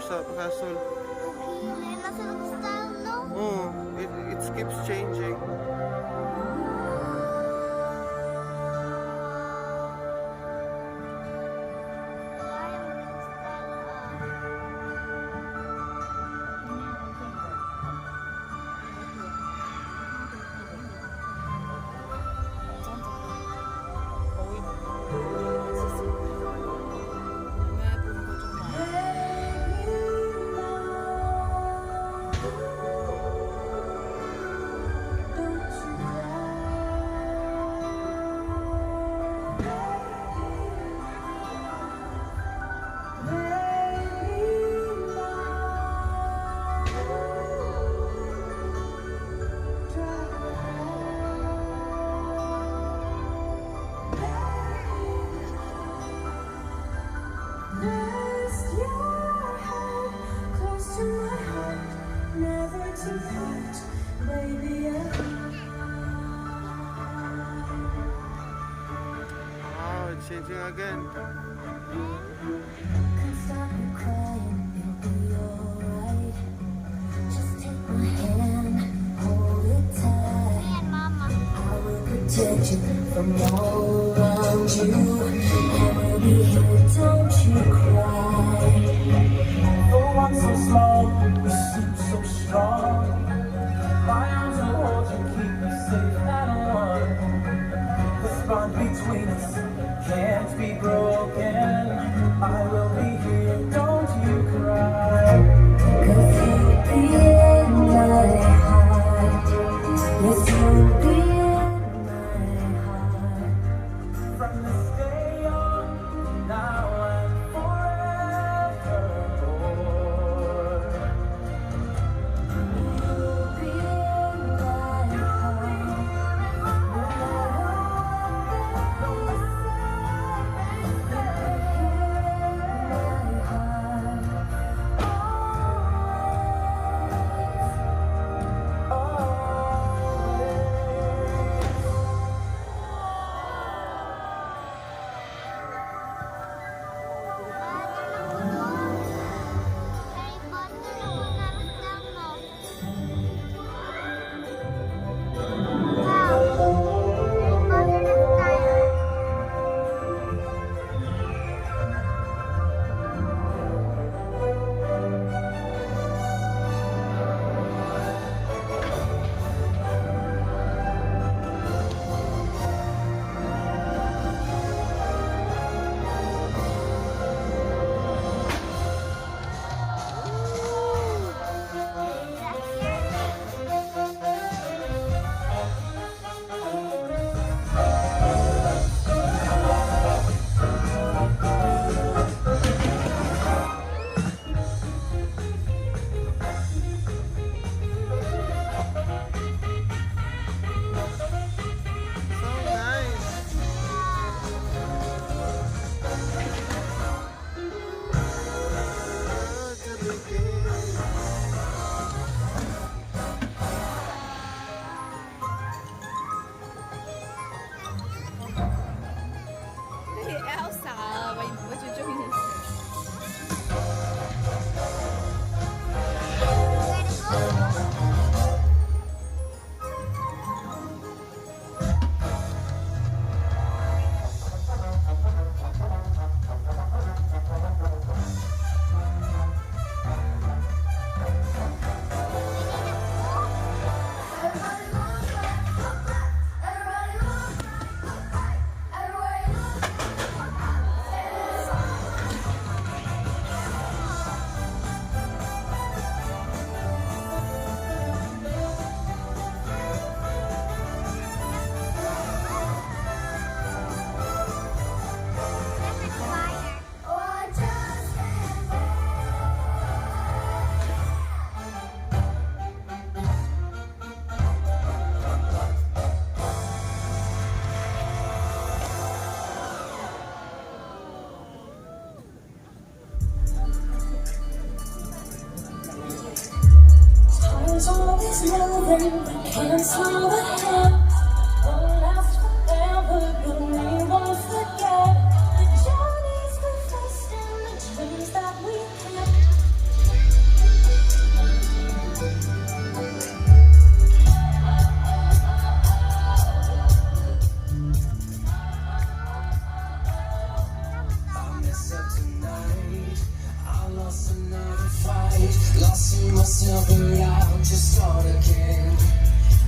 sa Kasol. Nasa style, no? Oh, it keeps changing. Oh, it's changing again. Ayan, mama. Protect you from all around you. I will be here, don't you cry. The one so small, you seem so strong. My arms will hold you, keep you safe and warm. This bond between us can't be broken. I will be here, don't you cry. 'Cause you'll be in my heart. Yes, you'll be in my heart. From this day on, now and forevermore. You'll be in my heart. No matter what they say, you'll be in my heart. Harry Potter, no? Nasa style, no? Wow. Harry Potter na style. So nice. Oh, it's a big game. Elsa，我觉得这个很 Time's always moving, but can't slow it down. Won't last forever, but we won't forget the journeys we faced and the dreams that we had. myself, but I'll just start again.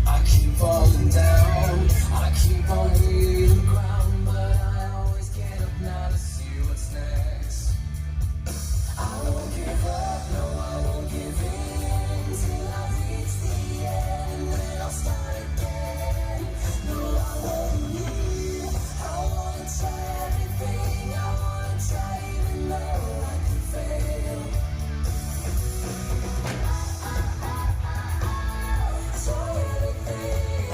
I keep falling down, I keep on hitting the ground, but I always get up now to see what's next. I won't give up, no, I won't give in till I reach the end, and then I'll start again. No, I won't leave. I wanna try everything, I wanna try even though I can fail. Try everything.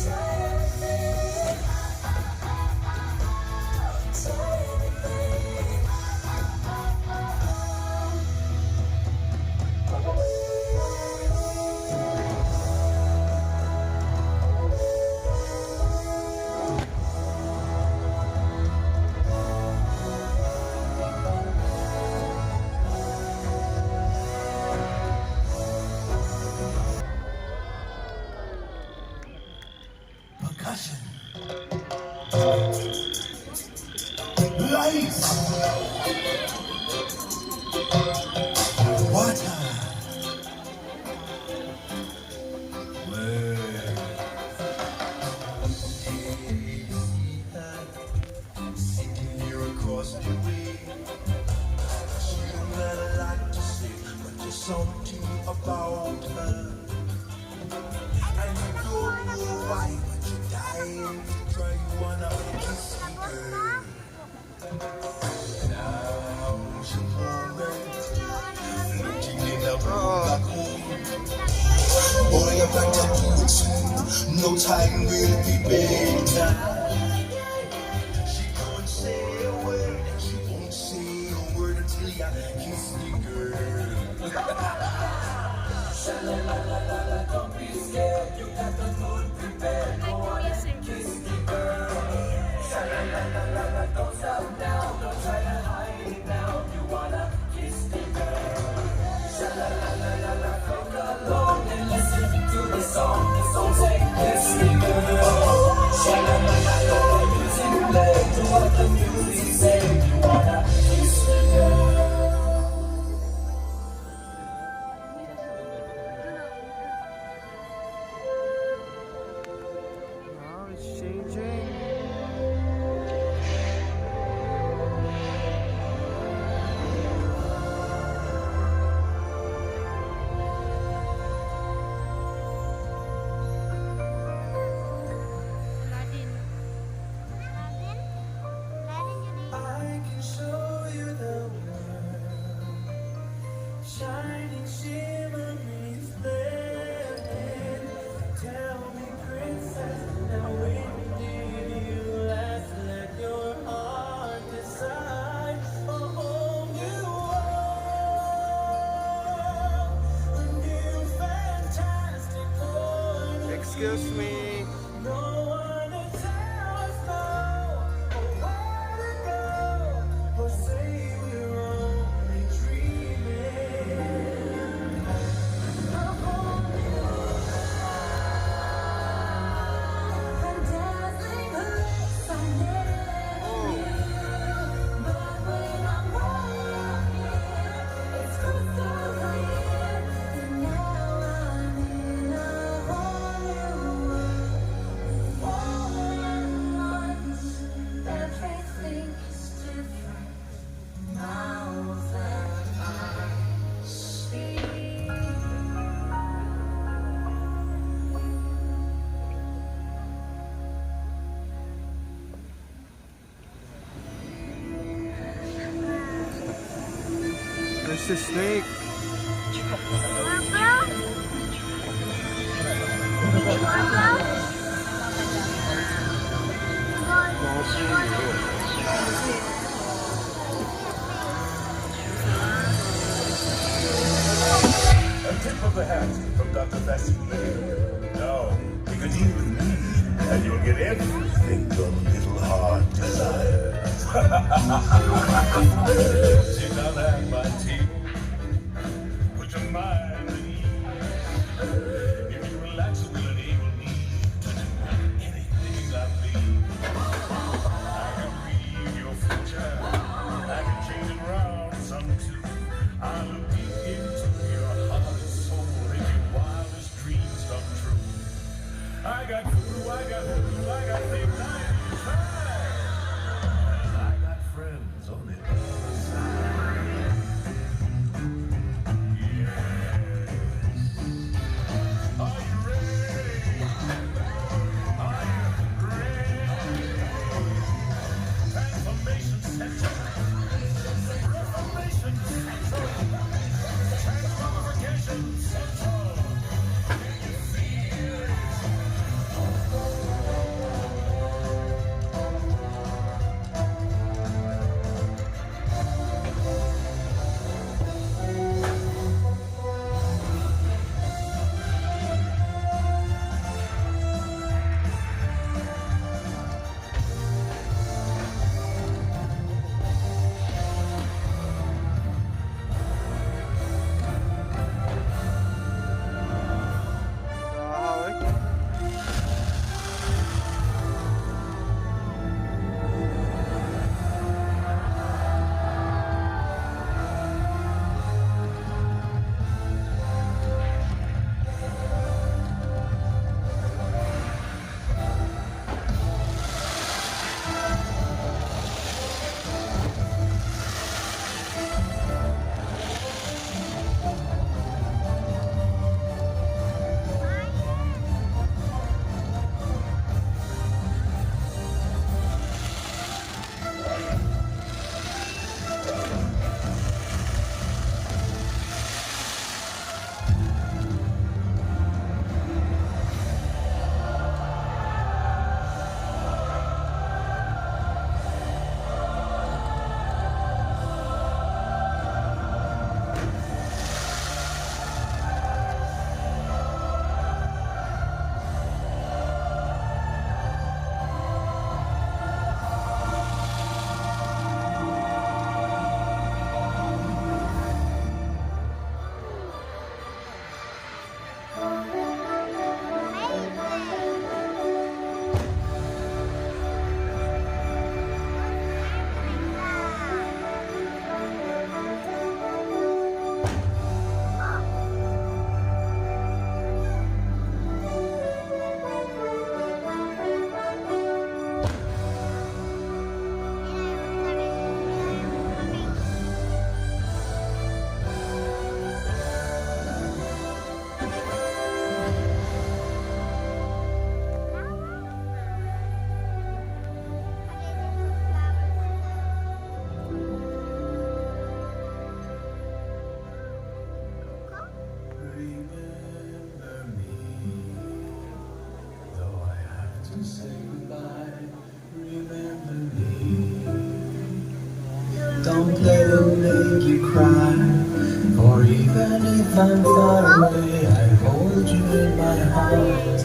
Try everything. Try everything. Percussion. Lights. Water. Word. Sitting here across the way. She don't got a lot to say, but there's something about her. And you don't know why, but you're dying to try. You wanna kiss the girl. Now she's looking in the room back home. Boy, I'm back to do it soon. No time will be better. She can't say a word, and she won't say a word until you kiss the girl. Don't be scared, you got the food prepared. Go on and kiss the girl. Sha-la-la-la-la, don't stop now, don't try to hide it now. You wanna kiss the girl. Sha-la-la-la-la, come along and listen to the song. The song say kiss the girl. Sha-la-la-la-la, music play to what the music say. You wanna kiss the girl. Wow, it's changing. Aladdin. Aladdin? Aladdin jadi I can show you the world, shining, shimmering, splendid. Tell me, princess, now when did you last let your heart decide a whole new world, a new fantastic world? Excuse me. No one to tell us no, or where to go, or say we're only dreaming. A whole new world, and dazzling hopes I never knew. But when I'm walking, it's crystal clear, and now I'm in a whole new world. All at once, everything is different now that I see. There's a snake. A tip of the hat from Dr. Fascinator. Now, you can deal with me, and you'll get everything your little heart desires. Sit down at my table. Put your mind at ease. If you relax, it will enable me to do anything I please. I can read your future. I can change it around some too. I if I'm far away, I hold you in my heart.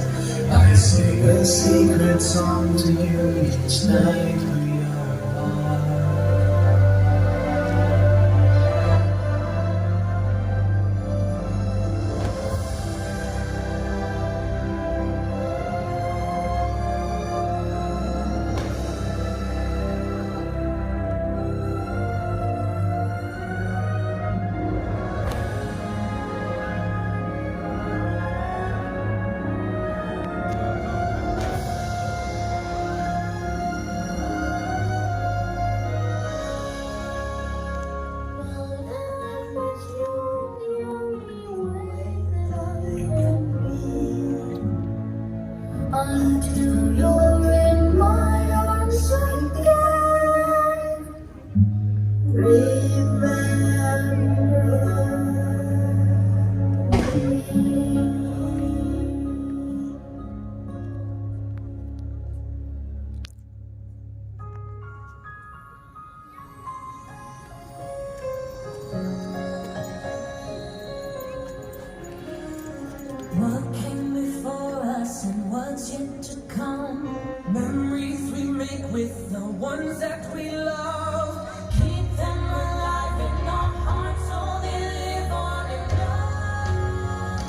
I sing a secret song to you each night we are apart. Until you're in my arms again, remember me. What came before us and what's yet to come? Memories we make with the ones that we love. Keep them alive in our hearts so they live on in love.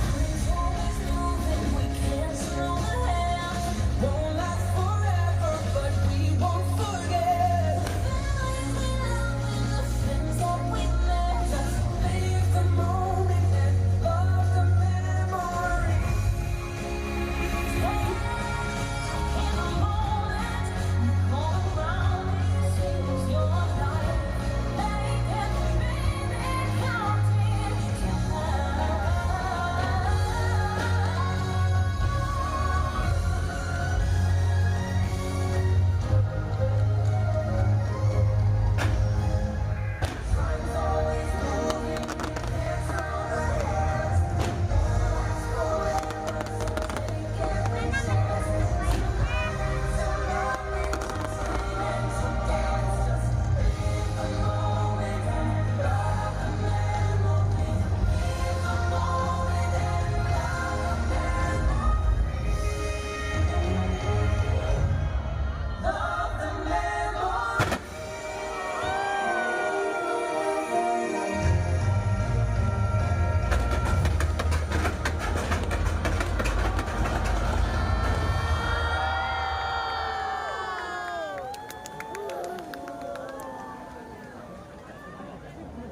Time's always moving, we can't slow the hands. Won't last forever, but we won't forget. Feelings we love and the friends that we met. Just live the moment and love the memory. In the moment, all around me says your life. Make it, baby, count it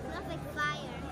Smells like fire.